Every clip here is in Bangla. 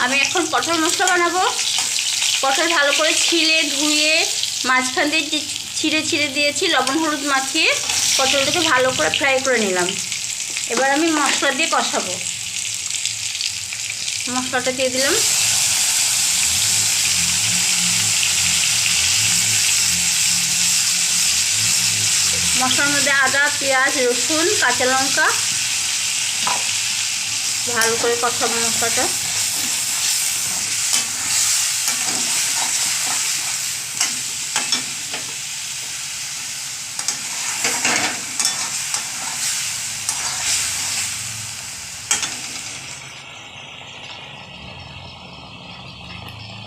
আমি এখন পটল মশলা বানাবো। পটল ভালো করে ছিলে ধুয়ে মাঝখান দিয়ে ছিঁড়ে ছিঁড়ে দিয়েছি, লবণ হলুদ মাখিয়ে পটলটাকে ভালো করে ফ্রাই করে নিলাম। এবার আমি মশলা দিয়ে কষাবো। মশলাটা দিয়ে দিলাম। মশলার মধ্যে আদা, পেঁয়াজ, রসুন, কাঁচা লঙ্কা ভালো করে কষাবো মশলাটা।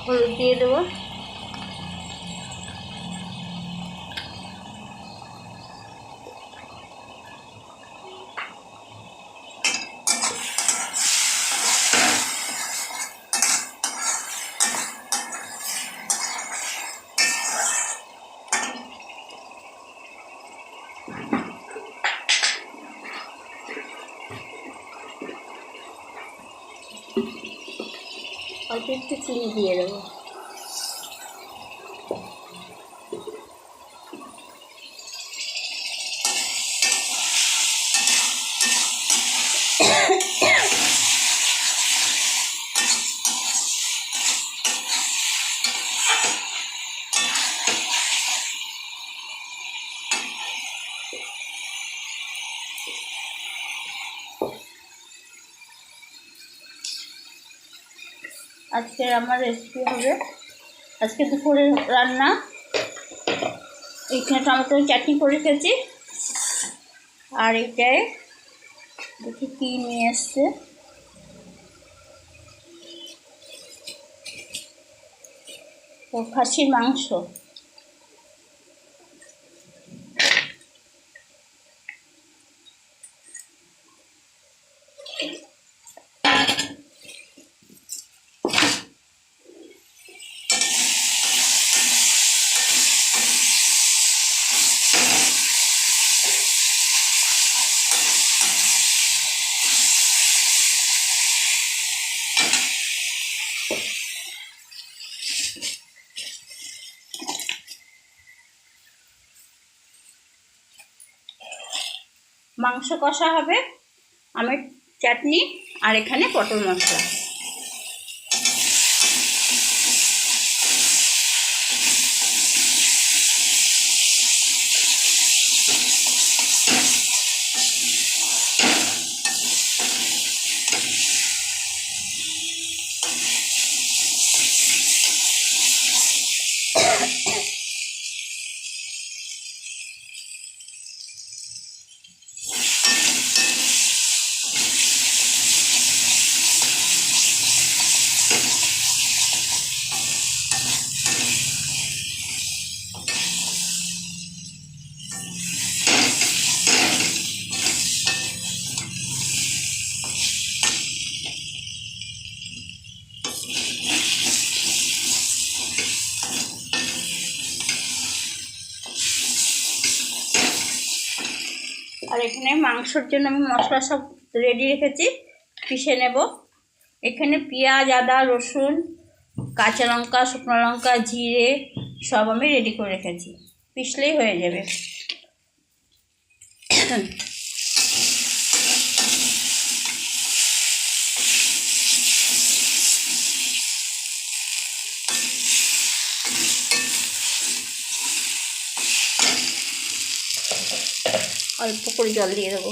হলুদ দিয়ে দেবো। অল্প একটু চিনি দিয়ে দেবো। আজকে আমার রেসিপি হবে, আজকে দুপুরের রান্না এখানে টমেটো চাটনি করে রেখেছি। আর এটাই দেখি কি নিয়ে এসছে, ও খাসির মাংস। মাংস কষা হবে, আমের চাটনি, আর এখানে পটল মশলা। আর এখানে মাংসর জন্য আমি মশলা সব রেডি রেখেছি, পিষে নেব। এখানে পেঁয়াজ, আদা, রসুন, কাঁচা লঙ্কা, শুকনো লঙ্কা, জিরে সব আমি রেডি করে রেখেছি, পিষলেই হয়ে যাবে। অল্প করে জল দিয়ে দেবো।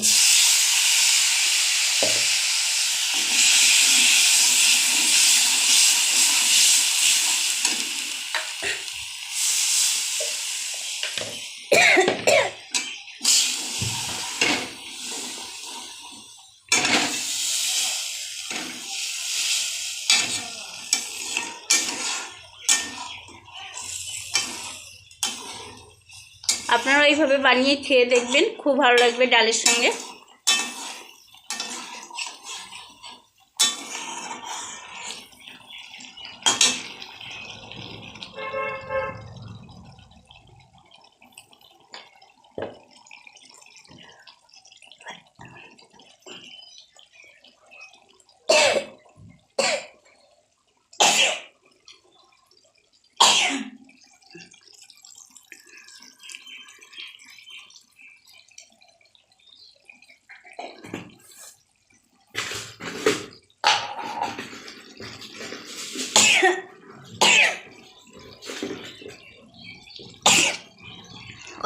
আপনারা এইভাবে বানিয়ে খেয়ে দেখবেন, খুব ভালো লাগবে ডালের সঙ্গে।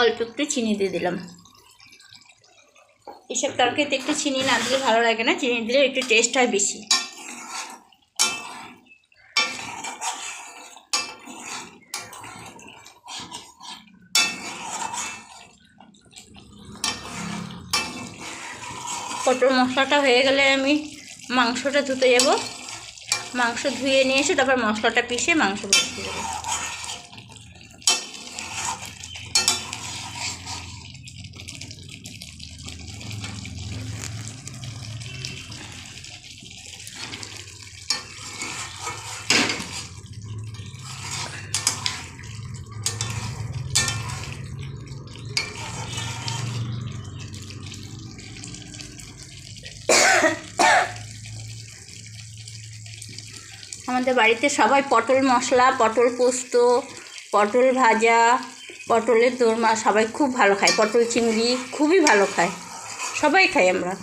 অল্প একটু চিনি দিয়ে দিলাম। এসব তরকারিতে একটু চিনি না দিলে ভালো লাগে না, চিনি দিলে একটু টেস্ট হয় বেশি। পটল মশলাটা হয়ে গেলে আমি মাংসটা ধুতে যাব। মাংস ধুয়ে নিয়ে এসে তারপর মশলাটা পিষে মাংস বসিয়ে দেবো। আমাদের বাড়িতে সবাই পটল মশলা, পটল পোস্ত, পটল ভাজা, পটলের দোরমা সবাই খুব ভালো খায়। পটল চিংড়ি খুবই ভালো খায়, সবাই খাই আমরা।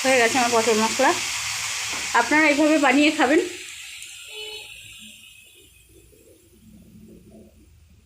হয়ে গেছে আমার পটল মশলা। আপনারা এইভাবে বানিয়ে খাবেন।